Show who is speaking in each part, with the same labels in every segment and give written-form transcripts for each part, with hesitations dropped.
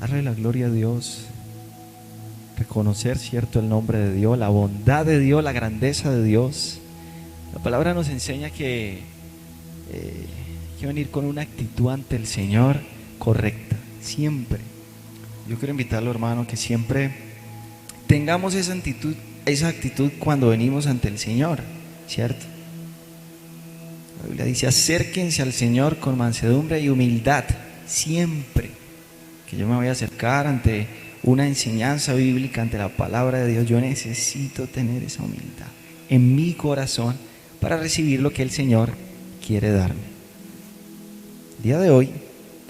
Speaker 1: darle la gloria a Dios, reconocer, cierto, el nombre de Dios, la bondad de Dios, la grandeza de Dios. La palabra nos enseña que hay que venir con una actitud ante el Señor correcta, siempre. Yo quiero invitarlo, hermano, que siempre tengamos esa actitud cuando venimos ante el Señor, ¿cierto? La Biblia dice: acérquense al Señor con mansedumbre y humildad, siempre. Que yo me voy a acercar ante una enseñanza bíblica, ante la palabra de Dios, yo necesito tener esa humildad en mi corazón para recibir lo que el Señor quiere darme. El día de hoy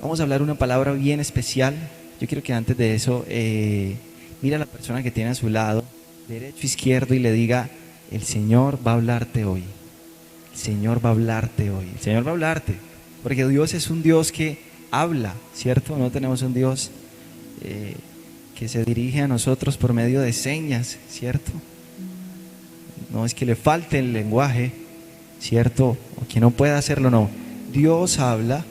Speaker 1: vamos a hablar una palabra bien especial. Yo quiero que antes de eso mire a la persona que tiene a su lado, derecho, izquierdo, y le diga: el Señor va a hablarte hoy. El Señor va a hablarte hoy. El Señor va a hablarte, porque Dios es un Dios que habla, ¿cierto? No tenemos un Dios que se dirige a nosotros por medio de señas, ¿cierto? No es que le falte el lenguaje, ¿cierto? O que no pueda hacerlo, no. Dios habla,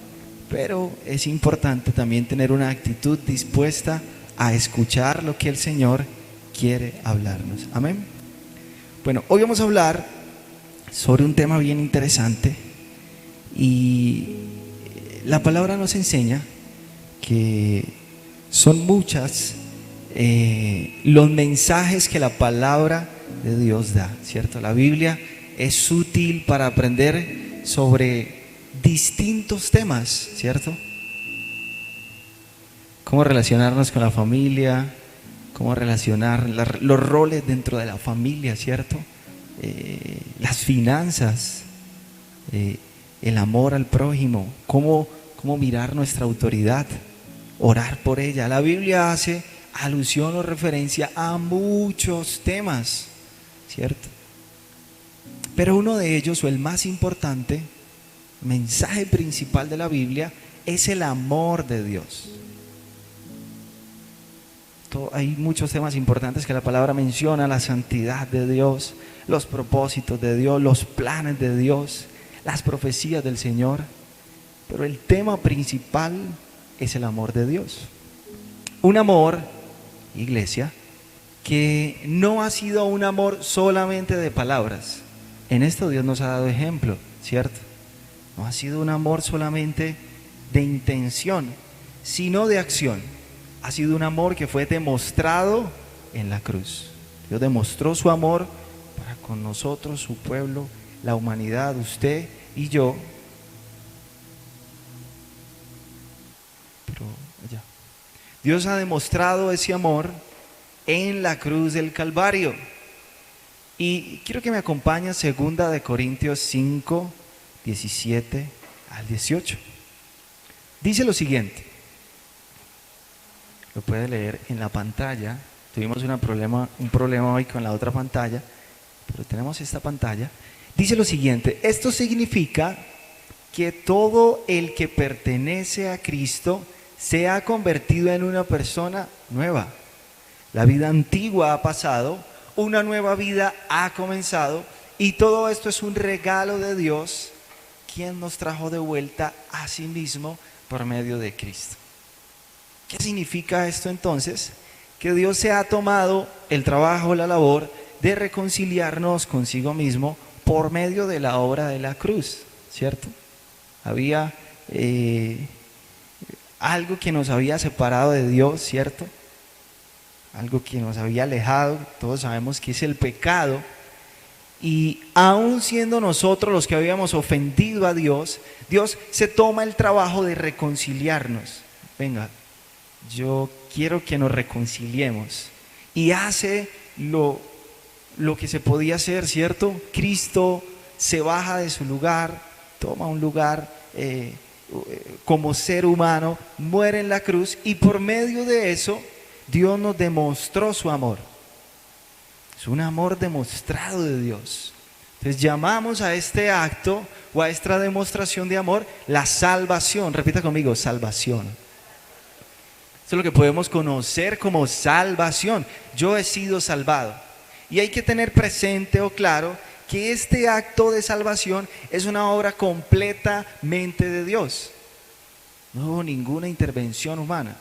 Speaker 1: pero es importante también tener una actitud dispuesta a escuchar lo que el Señor quiere hablarnos. Amén. Bueno, hoy vamos a hablar sobre un tema bien interesante, y la palabra nos enseña que son muchas los mensajes que la palabra de Dios da, ¿cierto? La Biblia es útil para aprender sobre distintos temas, ¿cierto? Cómo relacionarnos con la familia, cómo relacionar los roles dentro de la familia, ¿cierto? Las finanzas, el amor al prójimo, cómo mirar nuestra autoridad, orar por ella. La Biblia hace alusión o referencia a muchos temas, ¿cierto? Pero uno de ellos, o el más importante, mensaje principal de la Biblia, es el amor de Dios. Hay muchos temas importantes que la palabra menciona: la santidad de Dios, los propósitos de Dios, los planes de Dios, las profecías del Señor. Pero el tema principal es el amor de Dios. Un amor, iglesia, que no ha sido un amor solamente de palabras. En esto Dios nos ha dado ejemplo, ¿cierto? No ha sido un amor solamente de intención, sino de acción. Ha sido un amor que fue demostrado en la cruz. Dios demostró su amor para con nosotros, su pueblo, la humanidad, usted y yo. Dios ha demostrado ese amor en la cruz del Calvario. Y quiero que me acompañe a 2 Corintios 5, 17 al 18. Dice lo siguiente. Lo puede leer en la pantalla. Tuvimos un problema hoy con la otra pantalla, pero tenemos esta pantalla. Dice lo siguiente: esto significa que todo el que pertenece a Cristo se ha convertido en una persona nueva. La vida antigua ha pasado, una nueva vida ha comenzado, y todo esto es un regalo de Dios, quien nos trajo de vuelta a sí mismo por medio de Cristo. ¿Qué significa esto entonces? Que Dios se ha tomado el trabajo, la labor de reconciliarnos consigo mismo por medio de la obra de la cruz, ¿cierto? Había algo que nos había separado de Dios, ¿cierto? Algo que nos había alejado. Todos sabemos que es el pecado. Y aún siendo nosotros los que habíamos ofendido a Dios, Dios se toma el trabajo de reconciliarnos. Venga, yo quiero que nos reconciliemos. Y hace lo que se podía hacer, ¿cierto? Cristo se baja de su lugar, toma un lugar como ser humano, muere en la cruz, y por medio de eso Dios nos demostró su amor. Es un amor demostrado de Dios. Entonces llamamos a este acto o a esta demostración de amor la salvación. Repita conmigo: salvación. Eso es lo que podemos conocer como salvación. Yo he sido salvado. Y hay que tener presente o claro que este acto de salvación es una obra completamente de Dios. No hubo ninguna intervención humana.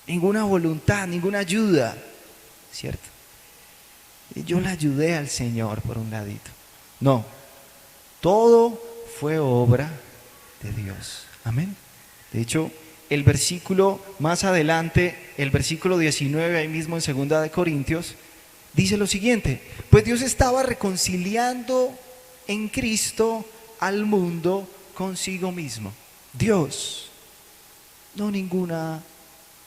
Speaker 1: ninguna voluntad, ninguna ayuda, ¿cierto? Y yo le ayudé al Señor por un ladito. No, todo fue obra de Dios. Amén. De hecho, el versículo más adelante, el versículo 19, ahí mismo en 2 de Corintios, dice lo siguiente: pues Dios estaba reconciliando en Cristo al mundo consigo mismo. Dios, no ninguna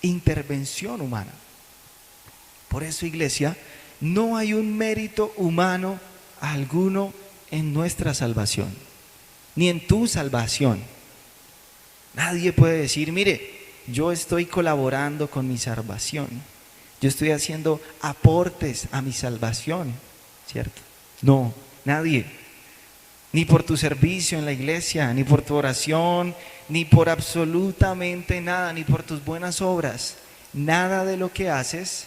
Speaker 1: intervención humana. Por eso, iglesia, no hay un mérito humano alguno en nuestra salvación, ni en tu salvación. Nadie puede decir, mire, yo estoy colaborando con mi salvación, yo estoy haciendo aportes a mi salvación, ¿cierto? No, nadie. Ni por tu servicio en la iglesia, ni por tu oración, ni por absolutamente nada, ni por tus buenas obras. Nada de lo que haces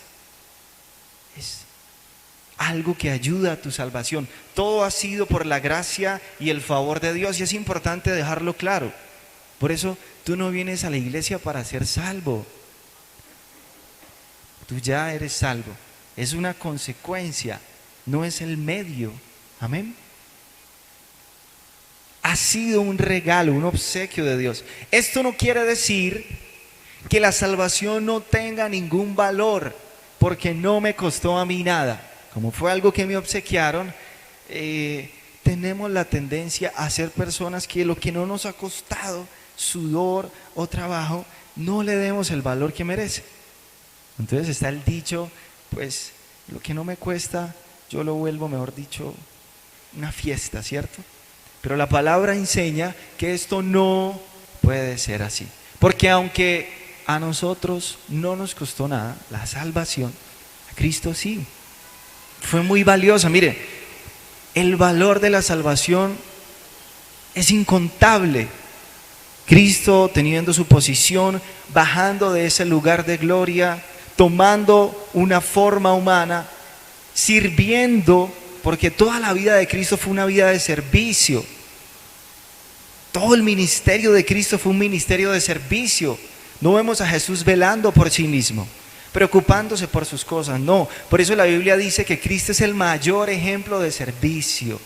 Speaker 1: es algo que ayuda a tu salvación. Todo ha sido por la gracia y el favor de Dios, y es importante dejarlo claro. Por eso tú no vienes a la iglesia para ser salvo. Tú ya eres salvo. Es una consecuencia, no es el medio. Amén. Ha sido un regalo, un obsequio de Dios. Esto no quiere decir que la salvación no tenga ningún valor, porque no me costó a mí nada. Como fue algo que me obsequiaron, tenemos la tendencia a ser personas que lo que no nos ha costado sudor o trabajo, no le demos el valor que merece. Entonces está el dicho, pues lo que no me cuesta, yo lo vuelvo, mejor dicho, una fiesta, ¿cierto? Pero la palabra enseña que esto no puede ser así. Porque aunque a nosotros no nos costó nada, la salvación, a Cristo sí. Fue muy valiosa. Mire, el valor de la salvación es incontable. Cristo, teniendo su posición, bajando de ese lugar de gloria, tomando una forma humana, sirviendo, porque toda la vida de Cristo fue una vida de servicio. Todo el ministerio de Cristo fue un ministerio de servicio. No vemos a Jesús velando por sí mismo, preocupándose por sus cosas, no. Por eso la Biblia dice que Cristo es el mayor ejemplo de servicio.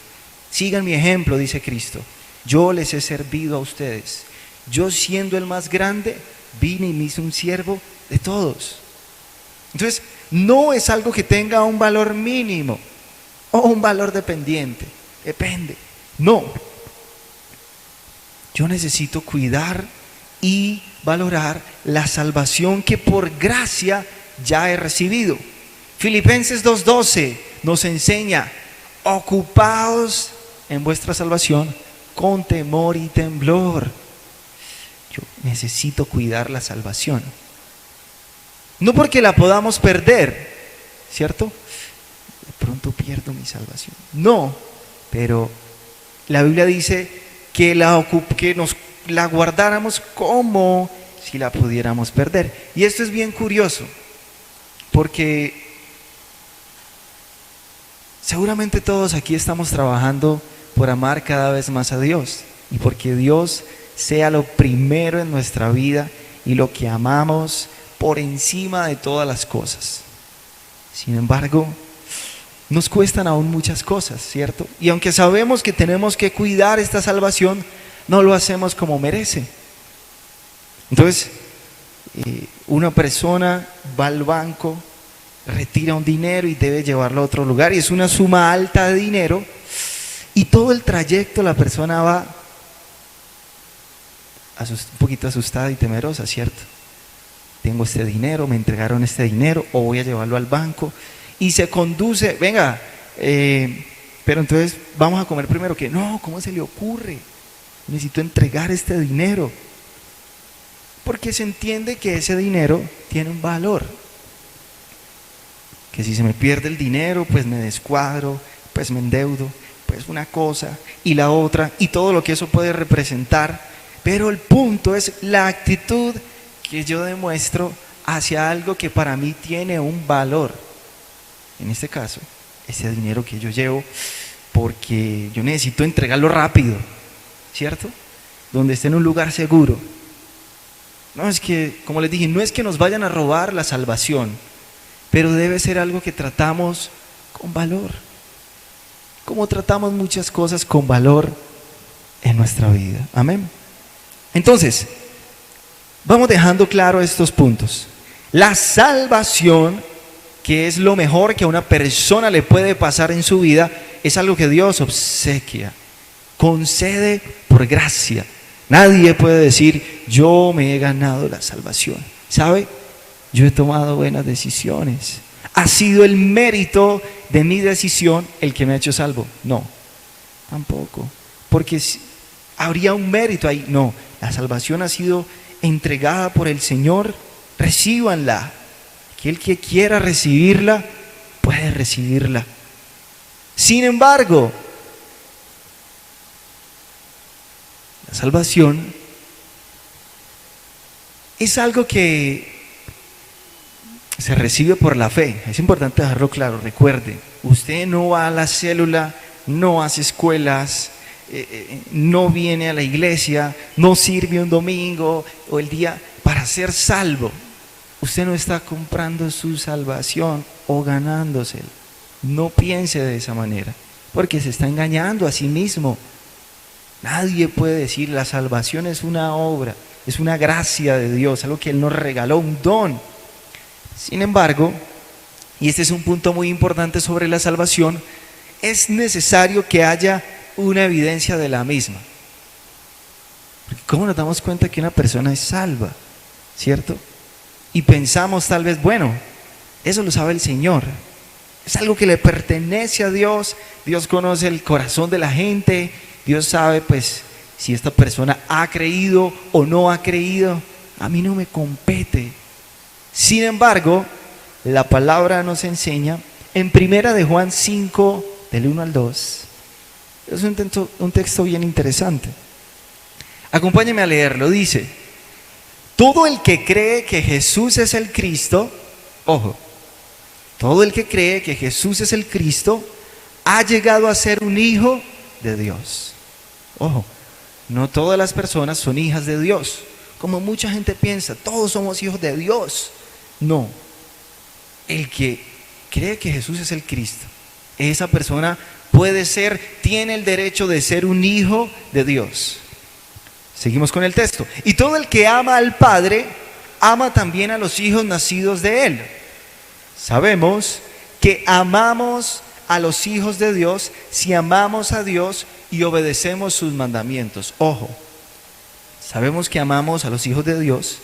Speaker 1: Sigan mi ejemplo, dice Cristo. Yo les he servido a ustedes. Yo, siendo el más grande, vine y me hice un siervo de todos. Entonces, no es algo que tenga un valor mínimo o un valor dependiente. Depende. No. Yo necesito cuidar y valorar la salvación que por gracia ya he recibido. Filipenses 2:12 nos enseña: ocupaos en vuestra salvación con temor y temblor. Yo necesito cuidar la salvación. No porque la podamos perder, ¿cierto? De pronto pierdo mi salvación. No, pero la Biblia dice que nos la guardáramos como si la pudiéramos perder. Y esto es bien curioso, porque seguramente todos aquí estamos trabajando por amar cada vez más a Dios, y porque Dios sea lo primero en nuestra vida y lo que amamos por encima de todas las cosas. Sin embargo, nos cuestan aún muchas cosas, ¿cierto? Y aunque sabemos que tenemos que cuidar esta salvación, no lo hacemos como merece. Entonces, una persona va al banco, retira un dinero y debe llevarlo a otro lugar, y es una suma alta de dinero, y todo el trayecto la persona va un poquito asustada y temerosa, ¿cierto? Tengo este dinero, me entregaron este dinero, o voy a llevarlo al banco, y se conduce, venga, pero entonces vamos a comer primero. Que no, ¿cómo se le ocurre? Necesito entregar este dinero, porque se entiende que ese dinero tiene un valor, que si se me pierde el dinero, pues me descuadro, pues me endeudo, pues una cosa y la otra, y todo lo que eso puede representar. Pero el punto es la actitud que yo demuestro hacia algo que para mí tiene un valor. En este caso, ese dinero que yo llevo, porque yo necesito entregarlo rápido, ¿cierto? Donde esté en un lugar seguro. No es que, como les dije, no es que nos vayan a robar la salvación, pero debe ser algo que tratamos con valor, como tratamos muchas cosas con valor en nuestra vida. Amén. Entonces, vamos dejando claro estos puntos. La salvación, que es lo mejor que a una persona le puede pasar en su vida, es algo que Dios obsequia, concede por gracia. Nadie puede decir, yo me he ganado la salvación. ¿Sabe? Yo he tomado buenas decisiones. ¿Ha sido el mérito de mi decisión el que me ha hecho salvo? No, tampoco. Porque habría un mérito ahí. No, la salvación ha sido entregada por el Señor. Recíbanla. Aquel que quiera recibirla, puede recibirla. Sin embargo, la salvación es algo que se recibe por la fe. Es importante dejarlo claro. Recuerde, usted no va a la célula, no hace escuelas, no viene a la iglesia, no sirve un domingo o el día para ser salvo. Usted no está comprando su salvación o ganándosela. No piense de esa manera, porque se está engañando a sí mismo. Nadie puede decir la salvación es una obra, es una gracia de Dios, algo que Él nos regaló, un don. Sin embargo, y este es un punto muy importante sobre la salvación, es necesario que haya una evidencia de la misma. Porque ¿cómo nos damos cuenta que una persona es salva? ¿Cierto? Y pensamos tal vez, bueno, eso lo sabe el Señor. Es algo que le pertenece a Dios. Dios conoce el corazón de la gente. Dios sabe, pues, si esta persona ha creído o no ha creído. A mí no me compete. Sin embargo, la palabra nos enseña en 1 de Juan 5, del 1 al 2. Es un texto bien interesante. Acompáñenme a leerlo. Dice: todo el que cree que Jesús es el Cristo, ojo, todo el que cree que Jesús es el Cristo, ha llegado a ser un hijo de Dios. Ojo, no todas las personas son hijas de Dios, como mucha gente piensa, todos somos hijos de Dios. No, el que cree que Jesús es el Cristo, esa persona tiene el derecho de ser un hijo de Dios. Seguimos con el texto. Y todo el que ama al Padre, ama también a los hijos nacidos de Él. Sabemos que amamos a los hijos de Dios si amamos a Dios y obedecemos sus mandamientos. Ojo, sabemos que amamos a los hijos de Dios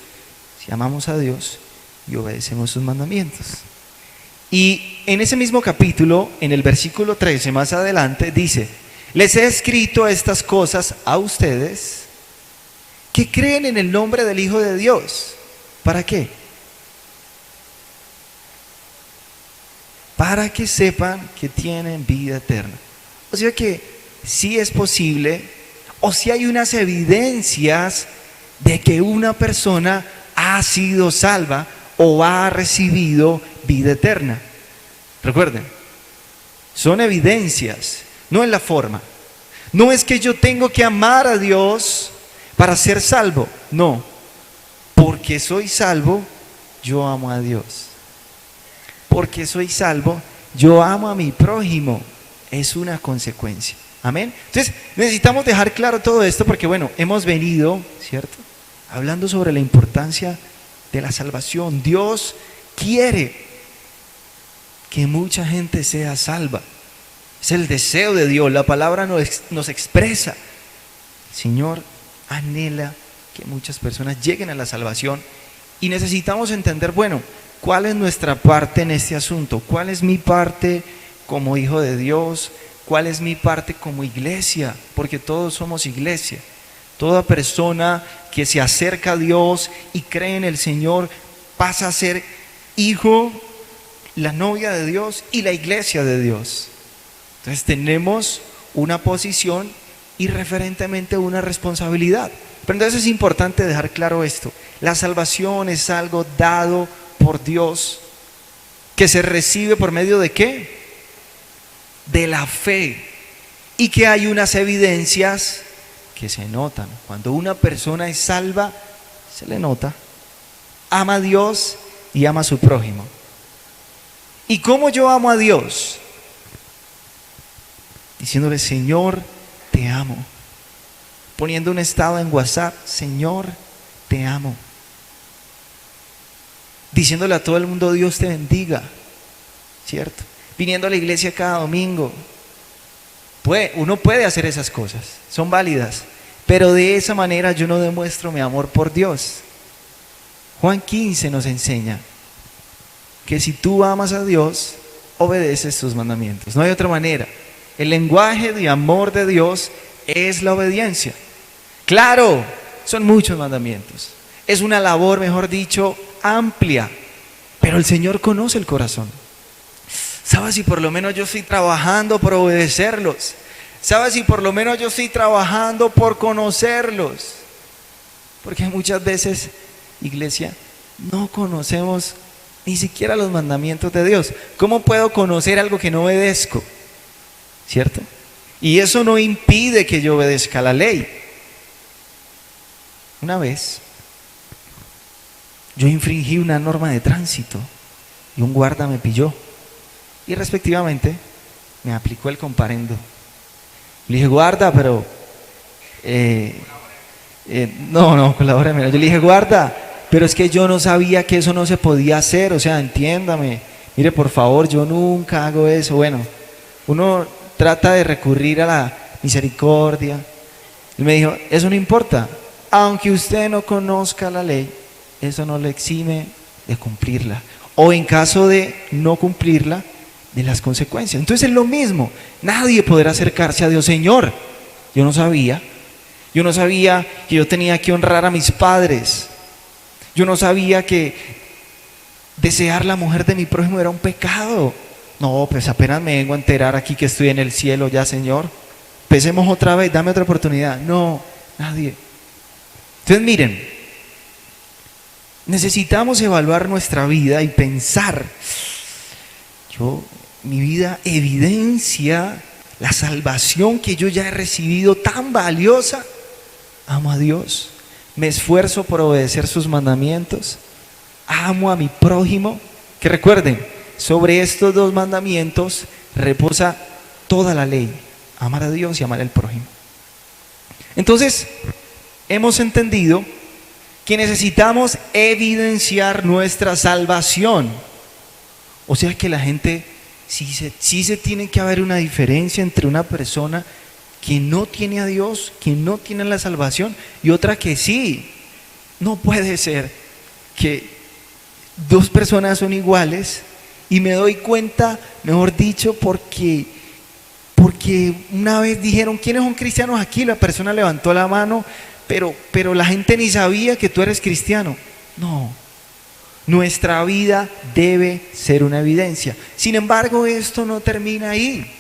Speaker 1: si amamos a Dios y obedecemos sus mandamientos. Y en ese mismo capítulo, en el versículo 13 más adelante, dice: les he escrito estas cosas a ustedes que creen en el nombre del Hijo de Dios. ¿Para qué? Para que sepan que tienen vida eterna. O sea que sí es posible, o si hay unas evidencias de que una persona ha sido salva o ha recibido vida eterna. Recuerden, son evidencias, no en la forma. No es que yo tengo que amar a Dios para ser salvo. No, porque soy salvo, yo amo a Dios. Porque soy salvo, yo amo a mi prójimo. Es una consecuencia. Amén. Entonces necesitamos dejar claro todo esto porque, bueno, hemos venido, ¿cierto?, hablando sobre la importancia de la salvación. Dios quiere que mucha gente sea salva. Es el deseo de Dios. La palabra nos expresa. El Señor anhela que muchas personas lleguen a la salvación y necesitamos entender, bueno, ¿cuál es nuestra parte en este asunto? ¿Cuál es mi parte como hijo de Dios? ¿Cuál es mi parte como iglesia? Porque todos somos iglesia. Toda persona que se acerca a Dios y cree en el Señor pasa a ser hijo, la novia de Dios y la iglesia de Dios. Entonces tenemos una posición y referentemente una responsabilidad. Pero entonces es importante dejar claro esto: la salvación es algo dado por Dios, que se recibe por medio de ¿qué? De la fe, y que hay unas evidencias que se notan. Cuando una persona es salva, se le nota, ama a Dios y ama a su prójimo. ¿Y cómo yo amo a Dios? Diciéndole, Señor, te amo. Poniendo un estado en WhatsApp, Señor, te amo. Diciéndole a todo el mundo, Dios te bendiga, ¿cierto? Viniendo a la iglesia cada domingo. Uno puede hacer esas cosas, son válidas, pero de esa manera yo no demuestro mi amor por Dios. Juan 15 nos enseña que si tú amas a Dios, obedeces sus mandamientos. No hay otra manera. El lenguaje de amor de Dios es la obediencia. Claro, son muchos mandamientos. Es una labor, mejor dicho, amplia, pero el Señor conoce el corazón. ¿Sabes si por lo menos yo estoy trabajando por obedecerlos? ¿Sabes si por lo menos yo estoy trabajando por conocerlos? Porque muchas veces, iglesia, no conocemos ni siquiera los mandamientos de Dios. ¿Cómo puedo conocer algo que no obedezco? ¿Cierto? Y eso no impide que yo obedezca la ley. Una vez, yo infringí una norma de tránsito y un guarda me pilló. Y respectivamente me aplicó el comparendo. Le dije, guarda, pero no, colabóreme. Yo le dije, guarda, pero es que yo no sabía que eso no se podía hacer. O sea, entiéndame. Mire, por favor, yo nunca hago eso. Bueno, uno trata de recurrir a la misericordia. Él me dijo, eso no importa. Aunque usted no conozca la ley, eso no le exime de cumplirla. O en caso de no cumplirla, de las consecuencias. Entonces es lo mismo. Nadie podrá acercarse a Dios. Señor, yo no sabía que yo tenía que honrar a mis padres. Yo no sabía que desear la mujer de mi prójimo era un pecado. No, pues apenas me vengo a enterar aquí que estoy en el cielo ya, Señor. Empecemos otra vez, dame otra oportunidad. No, nadie. Entonces miren, necesitamos evaluar nuestra vida y pensar, mi vida evidencia la salvación que yo ya he recibido tan valiosa. Amo a Dios, me esfuerzo por obedecer sus mandamientos, amo a mi prójimo. Que recuerden, sobre estos dos mandamientos reposa toda la ley: amar a Dios y amar al prójimo. Entonces, hemos entendido que necesitamos evidenciar nuestra salvación. O sea que la gente, sí se tiene que haber una diferencia entre una persona que no tiene a Dios, que no tiene la salvación, y otra que sí. No puede ser que dos personas son iguales y me doy cuenta, mejor dicho, porque una vez dijeron, ¿quiénes son cristianos aquí? La persona levantó la mano, pero la gente ni sabía que tú eres cristiano. No. Nuestra vida debe ser una evidencia. Sin embargo, esto no termina ahí.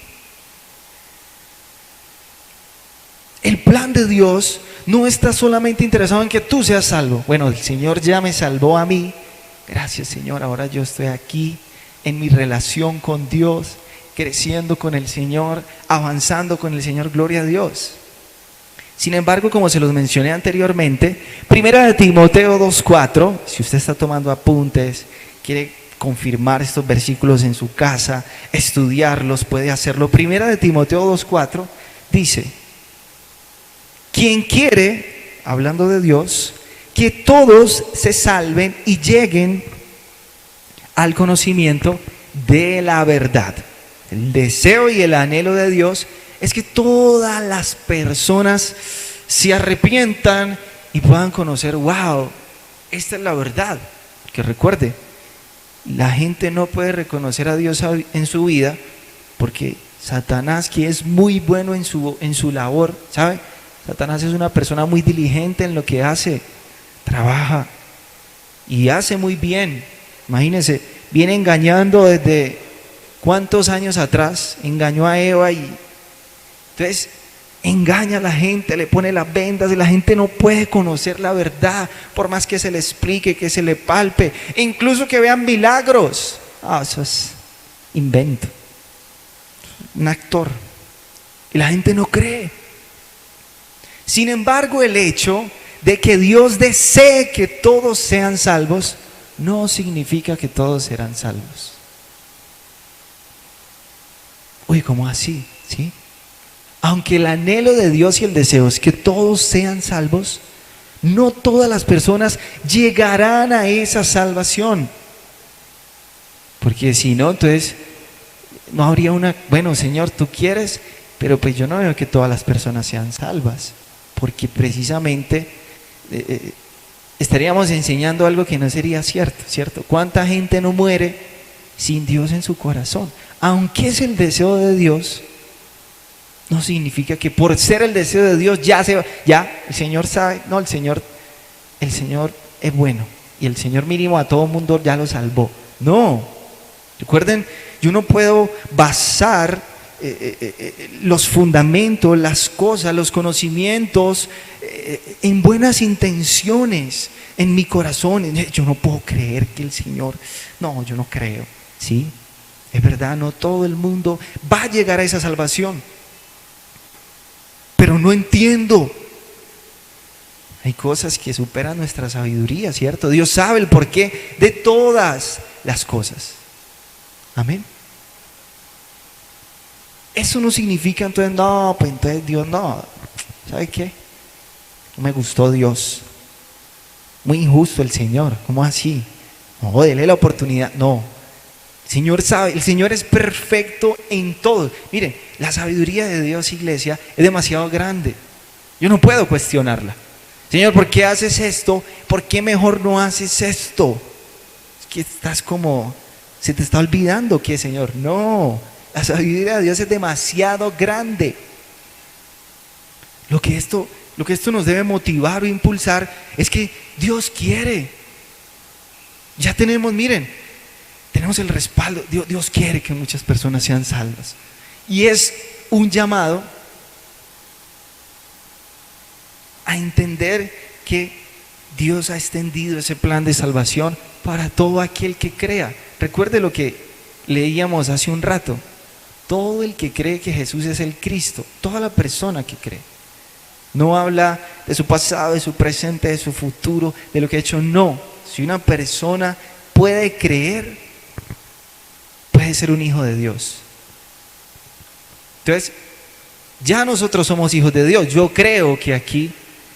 Speaker 1: El plan de Dios no está solamente interesado en que tú seas salvo. Bueno, el Señor ya me salvó a mí. Gracias, Señor. Ahora yo estoy aquí en mi relación con Dios, creciendo con el Señor, avanzando con el Señor. Gloria a Dios. Sin embargo, como se los mencioné anteriormente, 1 Timoteo 2:4, si usted está tomando apuntes, quiere confirmar estos versículos en su casa, estudiarlos, puede hacerlo. 1 Timoteo 2:4 dice, quien quiere, hablando de Dios, que todos se salven y lleguen al conocimiento de la verdad. El deseo y el anhelo de Dios es que todas las personas se arrepientan y puedan conocer, wow, esta es la verdad. Que recuerde, la gente no puede reconocer a Dios en su vida porque Satanás, que es muy bueno en su labor, ¿sabe? Satanás es una persona muy diligente en lo que hace, trabaja y hace muy bien. Imagínense, viene engañando desde cuántos años atrás, engañó a Eva y entonces engaña a la gente, le pone las vendas y la gente no puede conocer la verdad, por más que se le explique, que se le palpe, e incluso que vean milagros. Eso es invento, un actor, y la gente no cree. Sin embargo, el hecho de que Dios desee que todos sean salvos, no significa que todos serán salvos. Uy, ¿cómo así? ¿Sí? Aunque el anhelo de Dios y el deseo es que todos sean salvos, no todas las personas llegarán a esa salvación. Porque si no, entonces no habría bueno, Señor, tú quieres, pero pues yo no veo que todas las personas sean salvas. Porque precisamente estaríamos enseñando algo que no sería cierto, ¿cierto? ¿Cuánta gente no muere sin Dios en su corazón? Aunque es el deseo de Dios, no significa que por ser el deseo de Dios ya el Señor sabe, no, el Señor es bueno y el Señor mínimo a todo mundo ya lo salvó. No, recuerden, yo no puedo basar los fundamentos, las cosas, los conocimientos en buenas intenciones en mi corazón. Yo no puedo creer que el Señor, no, yo no creo, ¿sí? Es verdad, no todo el mundo va a llegar a esa salvación, pero no entiendo. Hay cosas que superan nuestra sabiduría, ¿cierto? Dios sabe el porqué de todas las cosas. Amén. Eso no significa entonces, no, pues entonces Dios no. ¿Sabe qué? No me gustó Dios. Muy injusto el Señor. ¿Cómo así? No, dele la oportunidad. No. El Señor sabe, el Señor es perfecto en todo. Miren, la sabiduría de Dios, iglesia, es demasiado grande. Yo no puedo cuestionarla. Señor, ¿por qué haces esto? ¿Por qué mejor no haces esto? Es que estás como, se te está olvidando que, Señor, no, la sabiduría de Dios es demasiado grande. Lo que esto nos debe motivar o impulsar es que Dios quiere. Ya tenemos, miren, tenemos el respaldo. Dios quiere que muchas personas sean salvas. Y es un llamado a entender que Dios ha extendido ese plan de salvación para todo aquel que crea. Recuerde lo que leíamos hace un rato. Todo el que cree que Jesús es el Cristo, toda la persona que cree. No habla de su pasado, de su presente, de su futuro, de lo que ha hecho. No. Si una persona puede creer, puede ser un hijo de Dios. Entonces, ya nosotros somos hijos de Dios. Yo creo que aquí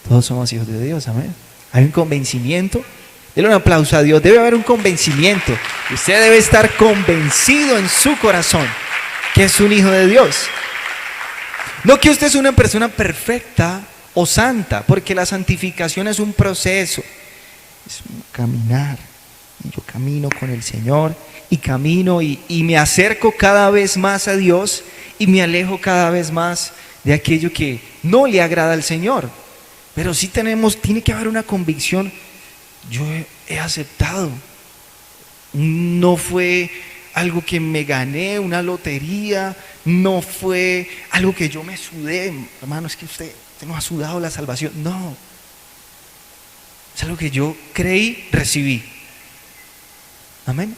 Speaker 1: todos somos hijos de Dios, amén. Hay un convencimiento. Denle un aplauso a Dios. Debe haber un convencimiento. Usted debe estar convencido en su corazón que es un hijo de Dios. No que usted es una persona perfecta o santa, porque la santificación es un proceso. Es un caminar. Yo camino con el Señor y camino y me acerco cada vez más a Dios y me alejo cada vez más de aquello que no le agrada al Señor. Pero sí tiene que haber una convicción. Yo he aceptado. No fue algo que me gané, una lotería, no fue algo que yo me sudé. Hermano, es que usted no ha sudado la salvación. No. Es algo que yo creí, recibí. Amén.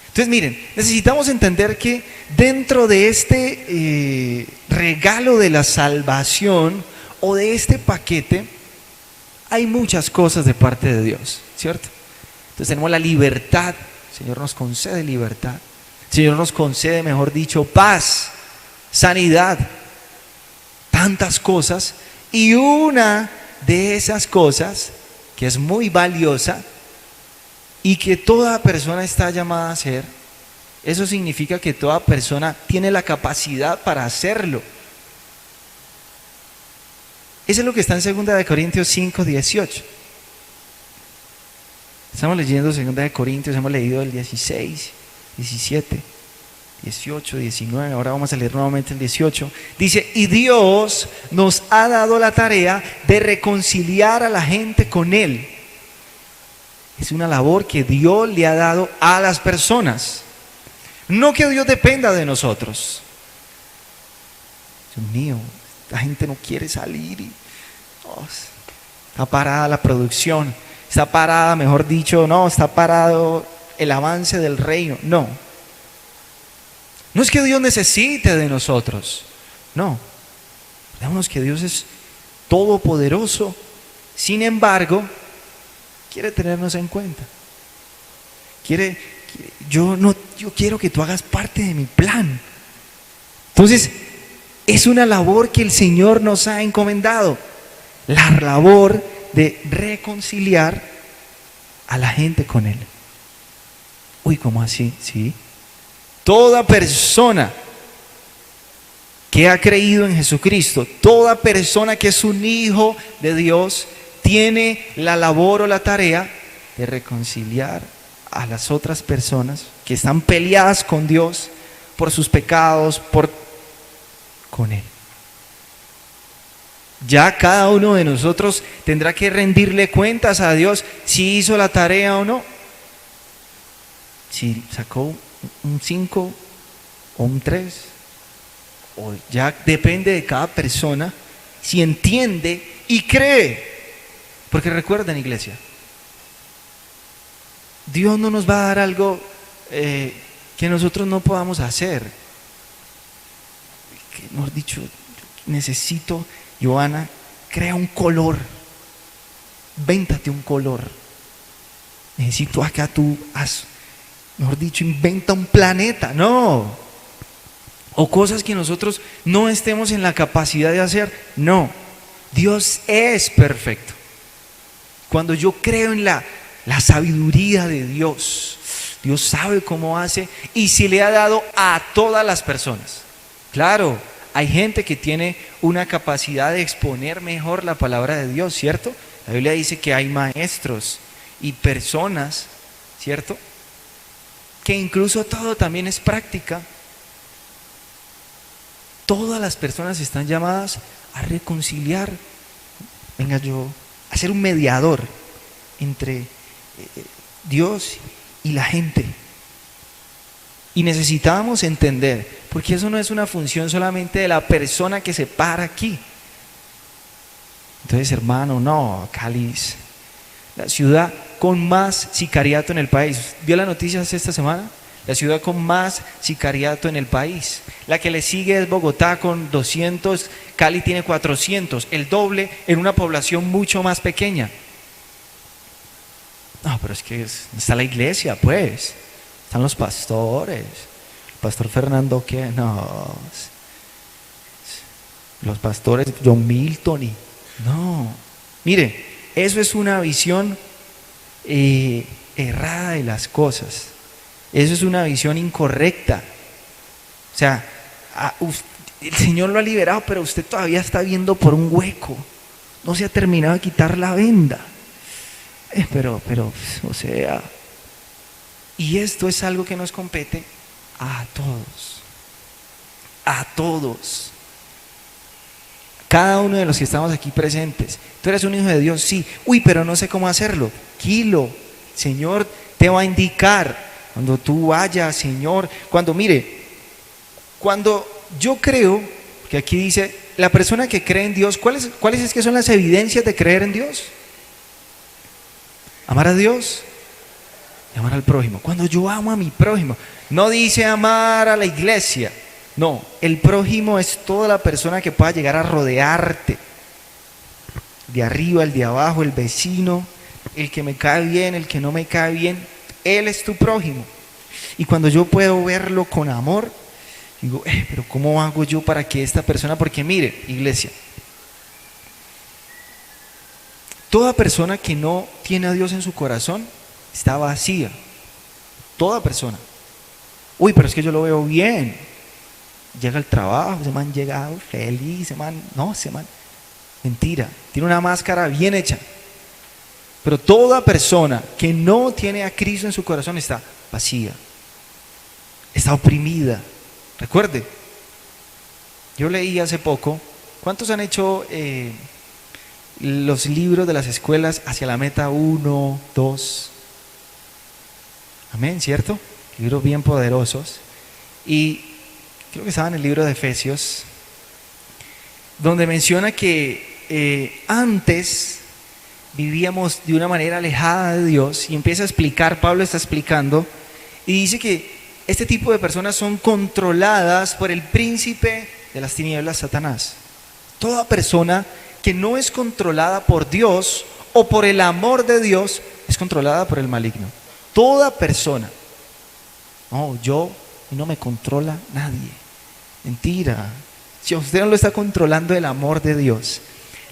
Speaker 1: Entonces miren, necesitamos entender que dentro de este regalo de la salvación o de este paquete hay muchas cosas de parte de Dios, ¿cierto? Entonces tenemos la libertad. El Señor nos concede libertad. El Señor nos concede, mejor dicho, paz, sanidad, tantas cosas. Y una de esas cosas que es muy valiosa y que toda persona está llamada a hacer, eso significa que toda persona tiene la capacidad para hacerlo. Eso es lo que está en 2 Corintios 5, 18. Estamos leyendo 2 Corintios, hemos leído el 16, 17, 18, 19, ahora vamos a leer nuevamente el 18. Dice, y Dios nos ha dado la tarea de reconciliar a la gente con Él. Es una labor que Dios le ha dado a las personas. No que Dios dependa de nosotros. Dios mío, la gente no quiere salir y está parada la producción, está parada, mejor dicho, no, está parado el avance del reino. No es que Dios necesite de nosotros, no. Veamos que Dios es todopoderoso Sin embargo, quiere tenernos en cuenta. Yo quiero que tú hagas parte de mi plan. Entonces, es una labor que el Señor nos ha encomendado. La labor de reconciliar a la gente con Él. Uy, ¿cómo así? Sí. Toda persona que ha creído en Jesucristo, toda persona que es un hijo de Dios, tiene la labor o la tarea de reconciliar a las otras personas que están peleadas con Dios por sus pecados, con Él. Ya cada uno de nosotros tendrá que rendirle cuentas a Dios si hizo la tarea o no. Si sacó un 5 o un 3, o ya depende de cada persona si entiende y cree. Porque recuerden, iglesia, Dios no nos va a dar algo que nosotros no podamos hacer. Que, mejor dicho, necesito, Joana, crea un color, véntate un color. Necesito acá mejor dicho, inventa un planeta. No. O cosas que nosotros no estemos en la capacidad de hacer. No. Dios es perfecto. Cuando yo creo en la sabiduría de Dios, Dios sabe cómo hace y si le ha dado a todas las personas. Claro, hay gente que tiene una capacidad de exponer mejor la palabra de Dios, ¿cierto? La Biblia dice que hay maestros y personas, ¿cierto? Que incluso todo también es práctica. Todas las personas están llamadas a reconciliar. Venga, a ser un mediador entre Dios y la gente. Y necesitamos entender, porque eso no es una función solamente de la persona que se para aquí. Entonces, hermano, no, Cali es la ciudad con más sicariato en el país. ¿Vio las noticias esta semana? La ciudad con más sicariato en el país. La que le sigue es Bogotá con 200, Cali tiene 400, el doble en una población mucho más pequeña. No, pero es que está la iglesia, pues. Están los pastores. El pastor Fernando, ¿qué? No. Los pastores John Milton y... No. Mire, eso es una visión errada de las cosas. Eso es una visión incorrecta. O sea, el Señor lo ha liberado, pero usted todavía está viendo por un hueco. No se ha terminado de quitar la venda. Pero, o sea, y esto es algo que nos compete a todos. A todos. Cada uno de los que estamos aquí presentes. Tú eres un hijo de Dios, sí. Uy, pero no sé cómo hacerlo. Tranquilo, Señor te va a indicar. Cuando tú vayas, Señor, cuando yo creo, que aquí dice, la persona que cree en Dios, ¿cuáles es que son las evidencias de creer en Dios? Amar a Dios y amar al prójimo. Cuando yo amo a mi prójimo, no dice amar a la iglesia, no, el prójimo es toda la persona que pueda llegar a rodearte, de arriba, el de abajo, el vecino, el que me cae bien, el que no me cae bien, él es tu prójimo. Y cuando yo puedo verlo con amor, digo, pero ¿cómo hago yo para que esta persona? Porque mire, iglesia, toda persona que no tiene a Dios en su corazón está vacía. Toda persona. Uy, pero es que yo lo veo bien. Llega al trabajo, ese man llega feliz, ese man, mentira, tiene una máscara bien hecha. Pero toda persona que no tiene a Cristo en su corazón está vacía, está oprimida. Recuerde, yo leí hace poco, ¿cuántos han hecho los libros de las escuelas hacia la meta 1, 2? Amén, ¿cierto? Libros bien poderosos. Y creo que estaba en el libro de Efesios, donde menciona que antes vivíamos de una manera alejada de Dios, y empieza a explicar, Pablo está explicando, y dice que este tipo de personas son controladas por el príncipe de las tinieblas, Satanás. Toda persona que no es controlada por Dios o por el amor de Dios, es controlada por el maligno. Toda persona. No, no me controla nadie. Mentira. Si a usted no lo está controlando el amor de Dios,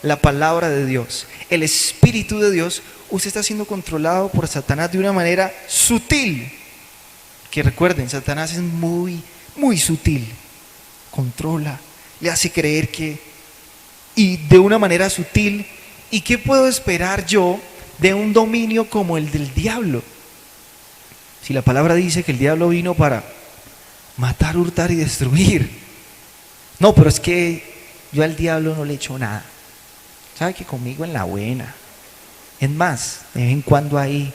Speaker 1: la palabra de Dios, el Espíritu de Dios, usted está siendo controlado por Satanás de una manera sutil. Que recuerden, Satanás es muy, muy sutil. Controla, le hace creer que, y de una manera sutil. ¿Y qué puedo esperar yo de un dominio como el del diablo? Si la palabra dice que el diablo vino para matar, hurtar y destruir. No, pero es que yo al diablo no le echo nada. Sabe que conmigo en la buena. Es más, de vez en cuando ahí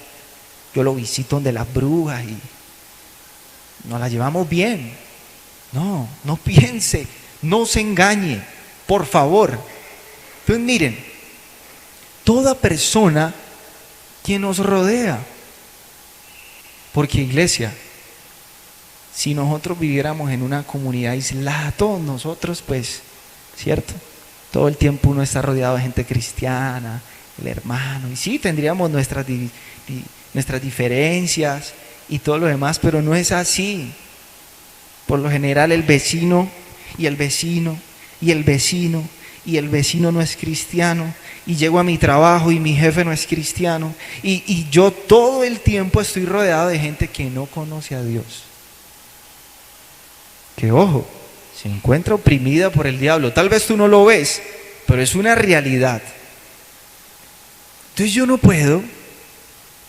Speaker 1: yo lo visito donde las brujas y nos la llevamos bien. No, no piense, no se engañe, por favor. Entonces miren, toda persona que nos rodea, porque iglesia, si nosotros viviéramos en una comunidad aislada, todos nosotros, pues, ¿cierto? Todo el tiempo uno está rodeado de gente cristiana, el hermano, y sí, tendríamos nuestras diferencias y todo lo demás, pero no es así. Por lo general el vecino y el vecino y el vecino y el vecino no es cristiano, y llego a mi trabajo y mi jefe no es cristiano, y yo todo el tiempo estoy rodeado de gente que no conoce a Dios. Que ojo, se encuentra oprimida por el diablo. Tal vez tú no lo ves, pero es una realidad. Entonces yo no puedo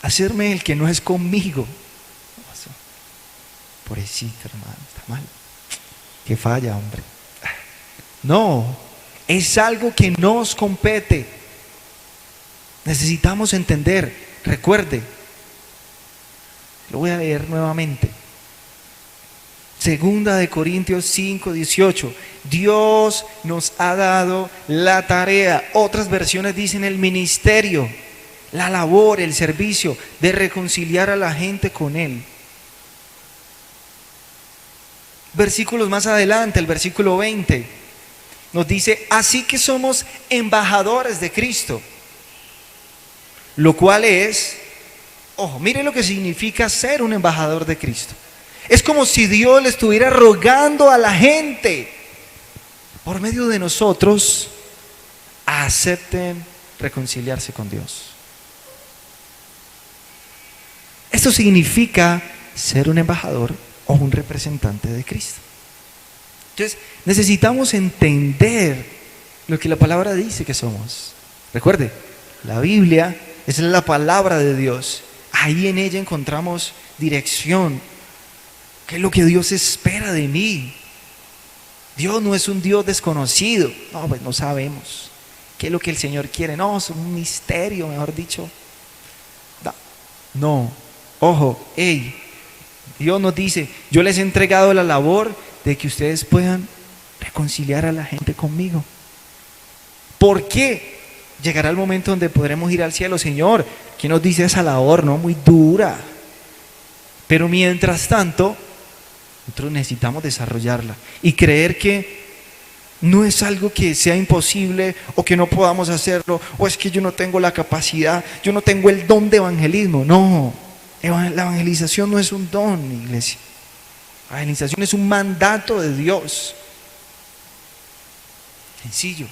Speaker 1: hacerme el que no es conmigo. Pobrecito, hermano, está mal. Que falla, hombre. No, es algo que nos compete. Necesitamos entender. Recuerde, lo voy a leer nuevamente. Segunda de Corintios 5:18. Dios nos ha dado la tarea. Otras versiones dicen el ministerio, la labor, el servicio de reconciliar a la gente con Él. Versículos más adelante, el versículo 20, nos dice: así que somos embajadores de Cristo, lo cual es, ojo, mire lo que significa ser un embajador de Cristo. Es como si Dios le estuviera rogando a la gente, por medio de nosotros, acepten reconciliarse con Dios. Esto significa ser un embajador o un representante de Cristo. Entonces, necesitamos entender lo que la palabra dice que somos. Recuerde, la Biblia es la palabra de Dios. Ahí en ella encontramos dirección. ¿Qué es lo que Dios espera de mí? Dios no es un Dios desconocido. No, pues no sabemos. ¿Qué es lo que el Señor quiere? No, es un misterio, mejor dicho. No, ojo, Dios nos dice: yo les he entregado la labor de que ustedes puedan reconciliar a la gente conmigo. ¿Por qué? Llegará el momento donde podremos ir al cielo. Señor, ¿quién nos dice esa labor? No, muy dura. Pero mientras tanto, nosotros necesitamos desarrollarla y creer que no es algo que sea imposible o que no podamos hacerlo, o es que yo no tengo la capacidad, yo no tengo el don de evangelismo. No, la evangelización no es un don, iglesia. La evangelización es un mandato de Dios. Sencillo.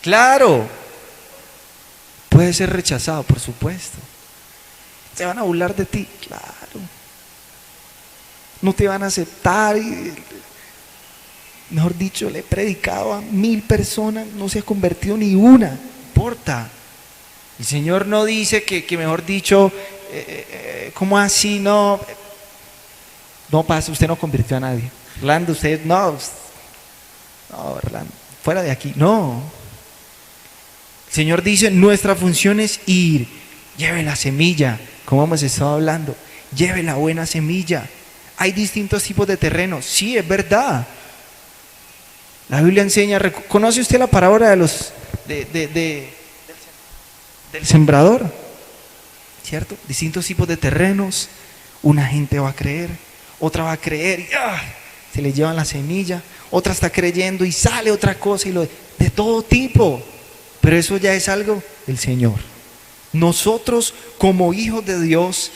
Speaker 1: Claro, puede ser rechazado, por supuesto. Se van a burlar de ti, claro. No te van a aceptar. Mejor dicho, le he predicado a 1000 personas, no se ha convertido ni una. No importa. El Señor no dice que mejor dicho, ¿cómo así? No pasa, usted no convirtió a nadie. Orlando, usted, no, Orlando, fuera de aquí. No. El Señor dice: nuestra función es ir, lleve la semilla, como hemos estado hablando, lleve la buena semilla. Hay distintos tipos de terrenos, sí, es verdad. La Biblia enseña, ¿conoce usted la parábola del sembrador? ¿Cierto? Distintos tipos de terrenos. Una gente va a creer, otra va a creer y se le llevan la semilla. otra está creyendo y sale otra cosa de todo tipo. Pero eso ya es algo del Señor. Nosotros como hijos de Dios,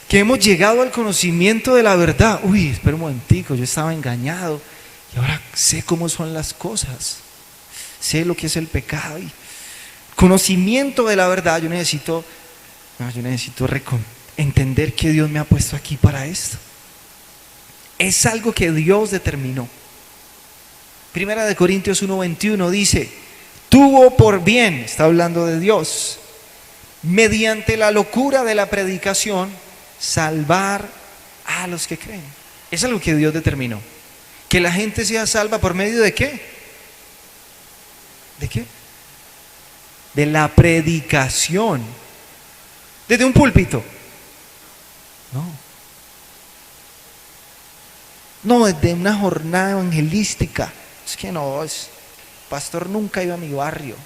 Speaker 1: que hemos llegado al conocimiento de la verdad. Uy, espera un momentico, yo estaba engañado y ahora sé cómo son las cosas. Sé lo que es el pecado y conocimiento de la verdad. Yo necesito entender que Dios me ha puesto aquí para esto. Es algo que Dios determinó. Primera de Corintios 1:21 dice: tuvo por bien, está hablando de Dios, mediante la locura de la predicación, salvar a los que creen. Es algo que Dios determinó. Que la gente sea salva por medio de ¿qué? ¿De qué? De la predicación. Desde un púlpito. No, desde una jornada evangelística. Es que no, pastor nunca iba a mi barrio.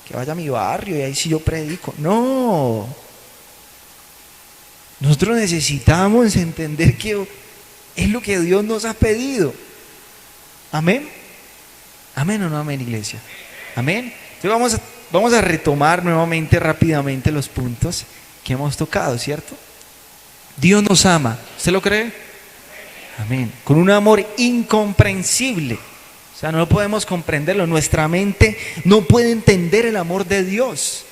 Speaker 1: Que vaya a mi barrio y ahí sí yo predico. No. Nosotros necesitamos entender que es lo que Dios nos ha pedido. Amén. Amén o no amén, iglesia. Amén. Entonces vamos a retomar nuevamente rápidamente los puntos que hemos tocado, ¿cierto? Dios nos ama. ¿Usted lo cree? Amén. Con un amor incomprensible. O sea, no podemos comprenderlo. Nuestra mente no puede entender el amor de Dios.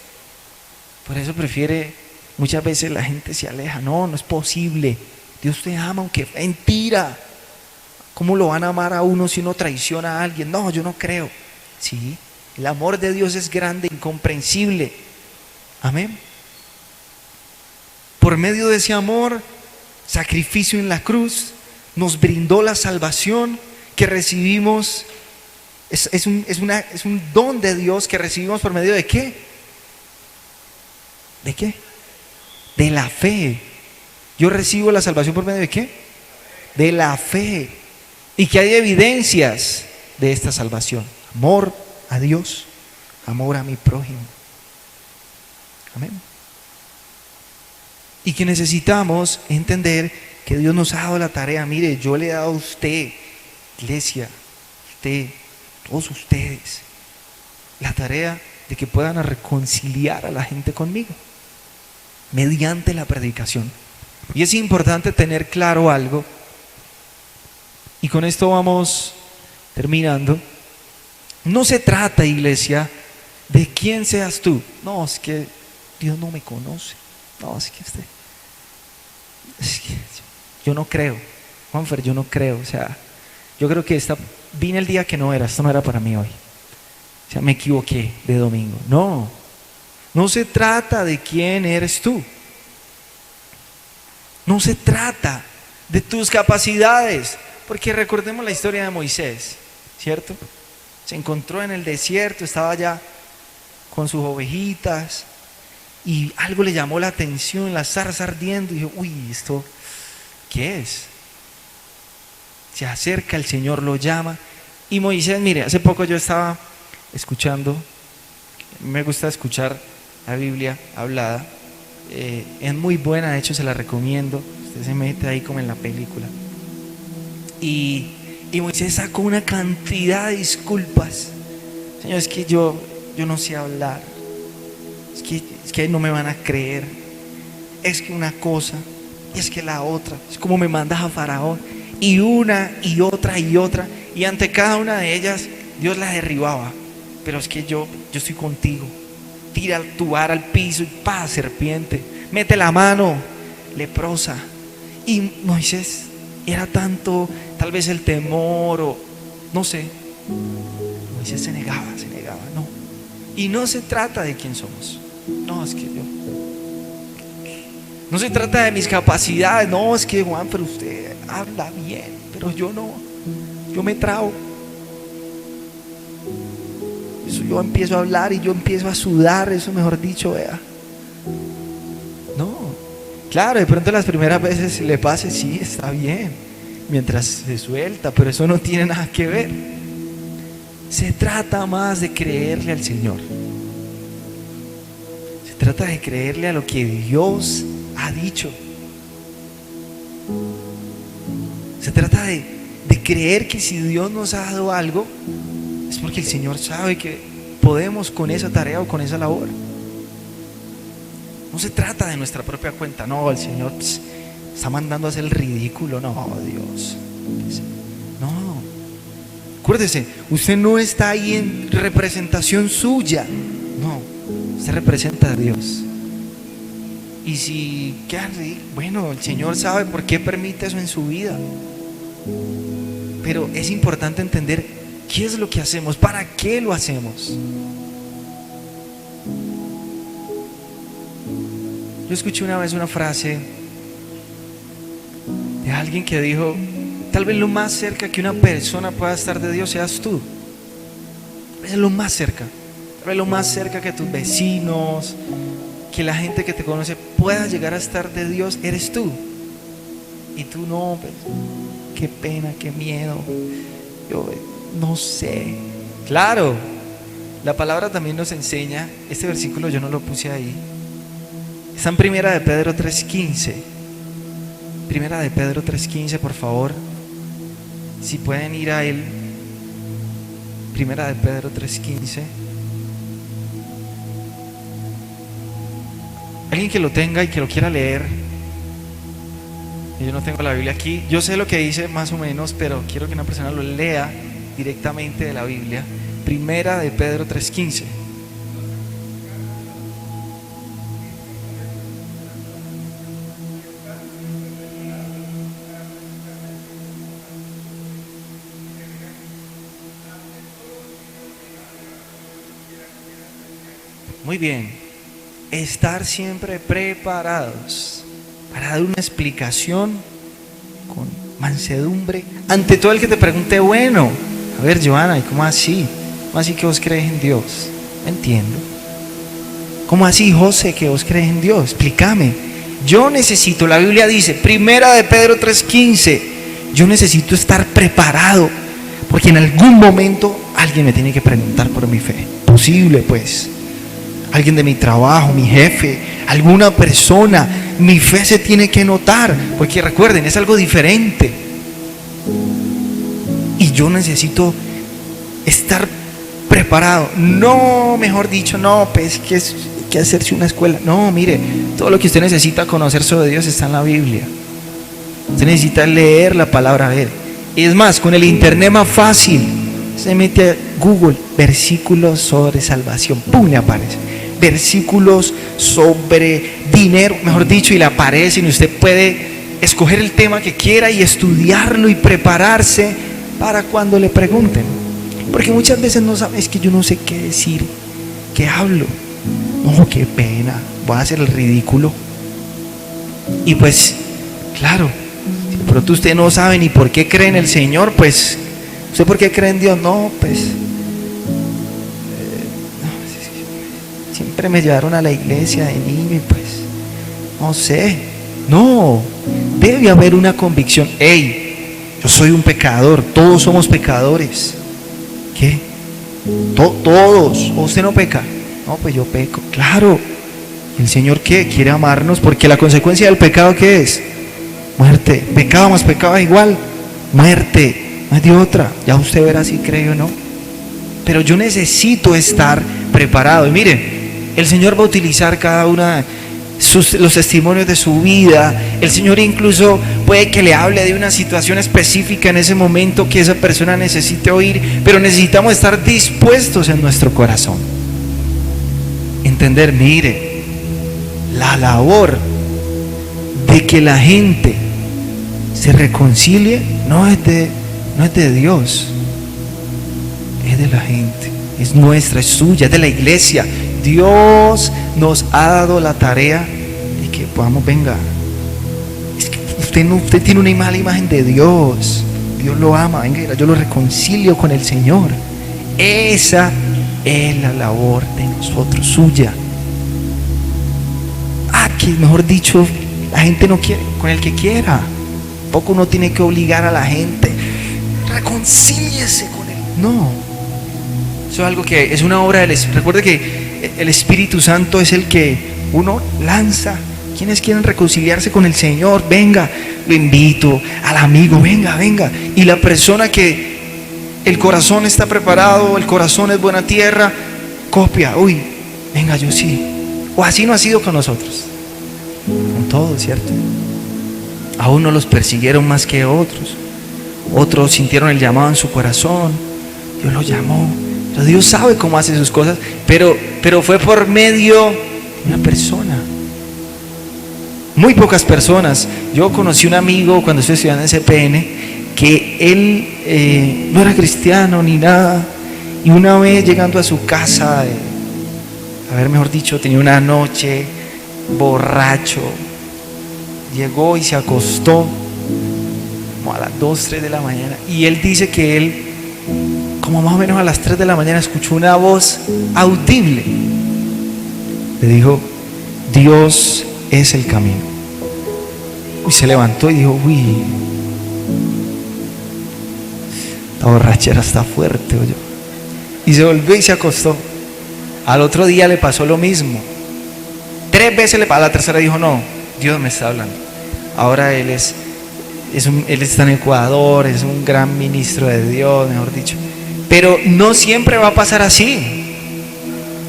Speaker 1: Por eso muchas veces la gente se aleja. No es posible. Dios te ama, aunque mentira. ¿Cómo lo van a amar a uno si uno traiciona a alguien? No, yo no creo. Sí, el amor de Dios es grande, incomprensible. Amén. Por medio de ese amor, sacrificio en la cruz, nos brindó la salvación que recibimos. Es un don de Dios que recibimos por medio de ¿qué? ¿De qué? De la fe. Yo recibo la salvación por medio de ¿qué? De la fe. Y que hay evidencias de esta salvación: amor a Dios, amor a mi prójimo. Amén. Y que necesitamos entender que Dios nos ha dado la tarea. Mire, yo le he dado a usted, iglesia, usted, todos ustedes, la tarea de que puedan reconciliar a la gente conmigo mediante la predicación. Y es importante tener claro algo, y con esto vamos terminando. No se trata, iglesia, de quién seas tú. No, es que Dios no me conoce. No, es que yo no creo, Juanfer, yo no creo. O sea, yo creo que vine el día que no era, esto no era para mí hoy. O sea, me equivoqué de domingo. No se trata de quién eres tú. No se trata de tus capacidades, porque recordemos la historia de Moisés, ¿cierto? Se encontró en el desierto, estaba allá con sus ovejitas y algo le llamó la atención, la zarza ardiendo, y dijo: uy, ¿esto qué es? Se acerca, el Señor lo llama y Moisés, mire, hace poco yo estaba escuchando, me gusta escuchar la Biblia hablada, es muy buena, de hecho se la recomiendo. Usted se mete ahí como en la película. Y Moisés sacó una cantidad de disculpas. Señor, es que yo no sé hablar, es que no me van a creer, es que una cosa, y es que la otra, es como me mandas a Faraón, y una y otra, y ante cada una de ellas Dios la derribaba. Pero es que yo estoy contigo. Tira tu vara al piso y ¡pah! Serpiente, mete la mano leprosa. Y Moisés, era tanto tal vez el temor o no sé, Moisés se negaba, no. Y no se trata de quién somos. No, es que no se trata de mis capacidades. No, es que Juan, pero usted habla bien, pero yo no, yo me trabo. Eso, yo empiezo a hablar y yo empiezo a sudar, eso mejor dicho, vea. No, claro, de pronto las primeras veces le pase, sí, está bien, mientras se suelta, pero eso no tiene nada que ver. Se trata más de creerle al Señor. Se trata de creerle a lo que Dios ha dicho. Se trata de de creer que si Dios nos ha dado algo, es porque el Señor sabe que podemos con esa tarea o con esa labor. No se trata de nuestra propia cuenta. No, el Señor está mandando a hacer el ridículo. No, Dios. No. Acuérdese, usted no está ahí en representación suya. No, usted representa a Dios. Y si queda ridículo, bueno, el Señor sabe por qué permite eso en su vida. Pero es importante entender qué es lo que hacemos, para qué lo hacemos. Yo escuché una vez una frase de alguien que dijo: tal vez lo más cerca que una persona pueda estar de Dios seas tú. Es lo más cerca. Tal vez lo más cerca que tus vecinos, que la gente que te conoce pueda llegar a estar de Dios, eres tú. Y tú no, pues, qué pena, qué miedo. Yo no sé. Claro, la palabra también nos enseña. Este versículo yo no lo puse ahí. Está en Primera de Pedro 3:15. Primera de Pedro 3:15, por favor. Si pueden ir a él. Primera de Pedro 3:15. Alguien que lo tenga y que lo quiera leer. Yo no tengo la Biblia aquí. Yo sé lo que dice más o menos, pero quiero que una persona lo lea directamente de la Biblia. Primera de Pedro 3:15. Muy bien. Estar siempre preparados para dar una explicación con mansedumbre ante todo el que te pregunte: bueno, a ver, Joana, ¿y cómo así? ¿Cómo así que vos crees en Dios? No entiendo. ¿Cómo así, José, que vos crees en Dios? Explícame. Yo necesito, la Biblia dice, Primera de Pedro 3:15, yo necesito estar preparado, porque en algún momento alguien me tiene que preguntar por mi fe. Posible, pues. Alguien de mi trabajo, mi jefe, alguna persona, mi fe se tiene que notar, porque recuerden, es algo diferente. Y yo necesito estar preparado. No, mejor dicho, no, pues que hacerse una escuela. No, mire, todo lo que usted necesita conocer sobre Dios está en la Biblia. Usted necesita leer la palabra, a ver. Y es más, con el internet más fácil, se mete a Google, versículos sobre salvación, ¡pum!, le aparece. Versículos sobre dinero, mejor dicho, y le aparecen, y usted puede escoger el tema que quiera y estudiarlo y prepararse para cuando le pregunten. Porque muchas veces no saben, es que yo no sé qué decir, qué hablo. No, qué pena, voy a hacer el ridículo. Y pues, claro, si de pronto usted no sabe ni por qué cree en el Señor, pues, ¿usted por qué cree en Dios? No, pues, siempre me llevaron a la iglesia de niño y pues, no sé. No, debe haber una convicción. Hey, yo soy un pecador, todos somos pecadores. ¿Qué? Todos. ¿O usted no peca? No, pues yo peco. Claro. ¿El Señor qué? Quiere amarnos, porque la consecuencia del pecado, ¿qué es? Muerte. Pecado más pecado es igual. Muerte. No hay de otra. Ya usted verá si cree o no. Pero yo necesito estar preparado. Y mire, el Señor va a utilizar cada una de los testimonios de su vida. El Señor incluso puede que le hable de una situación específica en ese momento que esa persona necesite oír, pero necesitamos estar dispuestos en nuestro corazón. Entender, mire, la labor de que la gente se reconcilie no es de Dios, es de la gente, es nuestra, es suya, es de la iglesia. Dios nos ha dado la tarea de que podamos, venga, es que usted tiene una mala imagen de Dios, Dios lo ama, venga, yo lo reconcilio con el Señor. Esa es la labor de nosotros, suya. Que mejor dicho, la gente no quiere, con el que quiera. Tampoco uno tiene que obligar a la gente, reconcíliese con él. No, eso es algo que es una obra del Espíritu. Recuerde que el Espíritu Santo es el que uno lanza
Speaker 2: ¿Quiénes quieren reconciliarse con el Señor? Venga, lo invito. Al amigo, venga, venga. Y la persona que el corazón está preparado, el corazón es buena tierra, copia, uy, venga, yo sí. O así no ha sido con nosotros. Con todos, ¿cierto? A unos los persiguieron más que otros. Otros sintieron el llamado en su corazón. Dios los llamó. Pero Dios sabe cómo hace sus cosas, pero fue por medio de una persona. Muy pocas personas. Yo conocí un amigo cuando estoy estudiando en CPN que él no era cristiano ni nada, y una vez llegando a su casa, mejor dicho, tenía una noche borracho, llegó y se acostó como a las 2, 3 de la mañana, y él dice que él como más o menos a las 3 de la mañana escuchó una voz audible, le dijo: Dios es el camino. Y se levantó y dijo: uy, la borrachera está fuerte, oye. Y se volvió y se acostó. Al otro día le pasó lo mismo. 3 veces le pasó. A la tercera dijo: no, Dios me está hablando. Ahora él está en Ecuador, es un gran ministro de Dios, mejor dicho. Pero no siempre va a pasar así.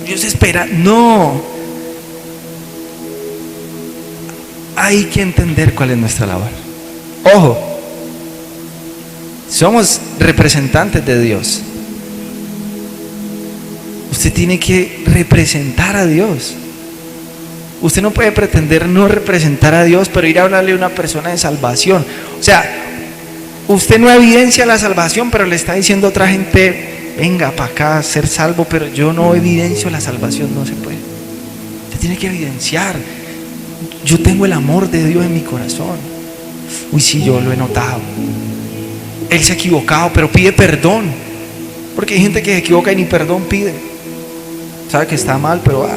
Speaker 2: Dios espera, no. Hay que entender cuál es nuestra labor. Ojo, somos representantes de Dios. Usted tiene que representar a Dios. Usted no puede pretender no representar a Dios, pero ir a hablarle a una persona de salvación. O sea, usted no evidencia la salvación, pero le está diciendo a otra gente: venga para acá, ser salvo, pero yo no evidencio la salvación. No se puede. Usted tiene que evidenciar: yo tengo el amor de Dios en mi corazón. Uy, sí, yo lo he notado. Él se ha equivocado, pero pide perdón. Porque hay gente que se equivoca y ni perdón pide. Sabe que está mal, pero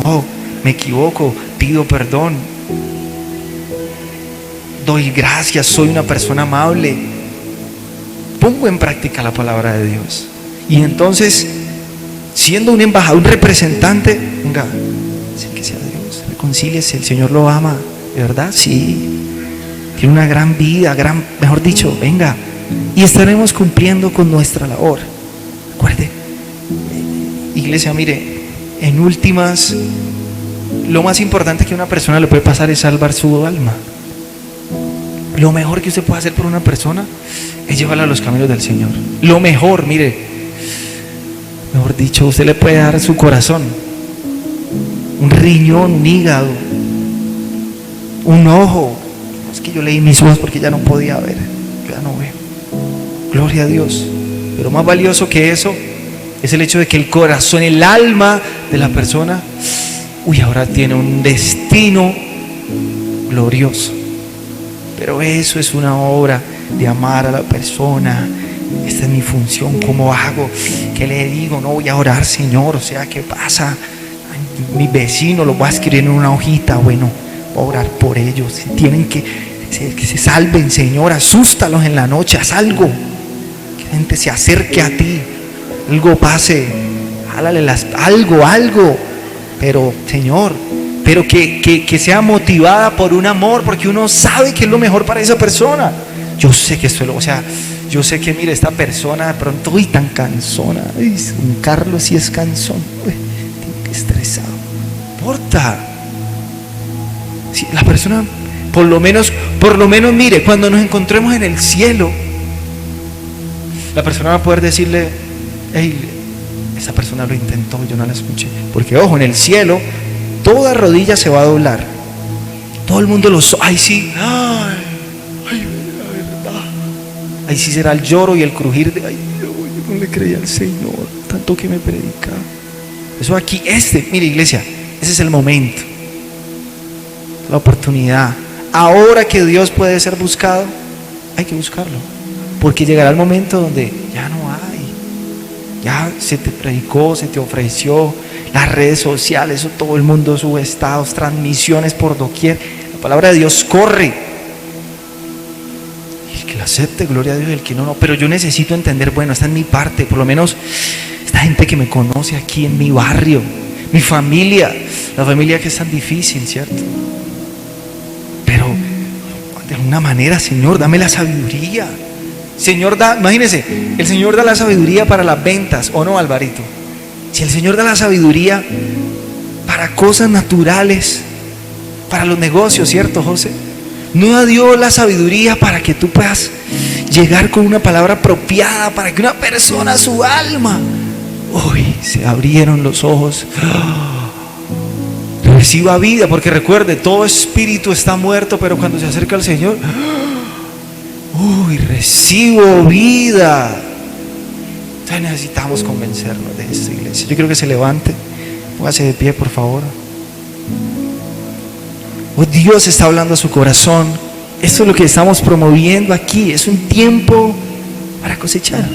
Speaker 2: no, me equivoco, pido perdón, doy gracias, soy una persona amable. Pongo en práctica la palabra de Dios. Y entonces, siendo un embajador, un representante, venga, acérquese a Dios, reconcíliese, el Señor lo ama, ¿de verdad? Sí. Tiene una gran vida, mejor dicho, venga, y estaremos cumpliendo con nuestra labor. Recuerde, iglesia, mire, en últimas, lo más importante que a una persona le puede pasar es salvar su alma. Lo mejor que usted puede hacer por una persona es llevarla a los caminos del Señor. Lo mejor, mire, mejor dicho, usted le puede dar su corazón, un riñón, un hígado, un ojo. Es que yo leí mis ojos porque ya no podía ver, yo ya no veo. Gloria a Dios. Pero más valioso que eso es el hecho de que el corazón, el alma de la persona, ahora tiene un destino glorioso. Pero eso es una obra de amar a la persona. Esta es mi función. ¿Cómo hago? ¿Qué le digo? No voy a orar, Señor. O sea, ¿qué pasa? Mi vecino lo va a escribir en una hojita. Bueno, voy a orar por ellos. Tienen que se salven, Señor. Asústalos en la noche. Haz algo. Que la gente se acerque a ti. Algo pase. Jálale algo. Pero, Señor, pero que sea motivada por un amor, porque uno sabe que es lo mejor para esa persona. Yo sé que yo sé que, mire, esta persona de pronto, tan cansona. Un Carlos sí es cansón. Estresado. No importa. Si la persona, por lo menos, mire, cuando nos encontremos en el cielo, la persona va a poder decirle: hey, esa persona lo intentó, yo no la escuché. Porque, ojo, en el cielo toda rodilla se va a doblar. Todo el mundo ay, sí, ay, la verdad. Ahí sí será el lloro y el crujir de: ay, yo no le creía al Señor, tanto que me predicaba. Eso aquí, mire, iglesia, ese es el momento, la oportunidad. Ahora que Dios puede ser buscado, hay que buscarlo. Porque llegará el momento donde ya no hay. Ya se te predicó, se te ofreció. Las redes sociales, eso, todo el mundo sube estados, transmisiones por doquier. La palabra de Dios corre. El que la acepte, gloria a Dios, el que no. Pero yo necesito entender, bueno, esta es mi parte. Por lo menos esta gente que me conoce aquí en mi barrio, Mi familia, la familia que es tan difícil, ¿cierto? Pero de alguna manera, Señor, dame la sabiduría. Señor, imagínense, el Señor da la sabiduría para las ventas, ¿o no, Alvarito? Si el Señor da la sabiduría para cosas naturales, para los negocios, ¿cierto, José? No da Dios la sabiduría para que tú puedas llegar con una palabra apropiada, para que una persona, su alma, uy, se abrieron los ojos, reciba vida, porque recuerde, todo espíritu está muerto, pero cuando se acerca al Señor, uy, recibo vida. Entonces necesitamos convencernos de esto, iglesia. Yo quiero que se levante, póngase de pie, por favor. Oh, Dios está hablando a su corazón. Esto es lo que estamos promoviendo aquí. Es un tiempo para cosechar.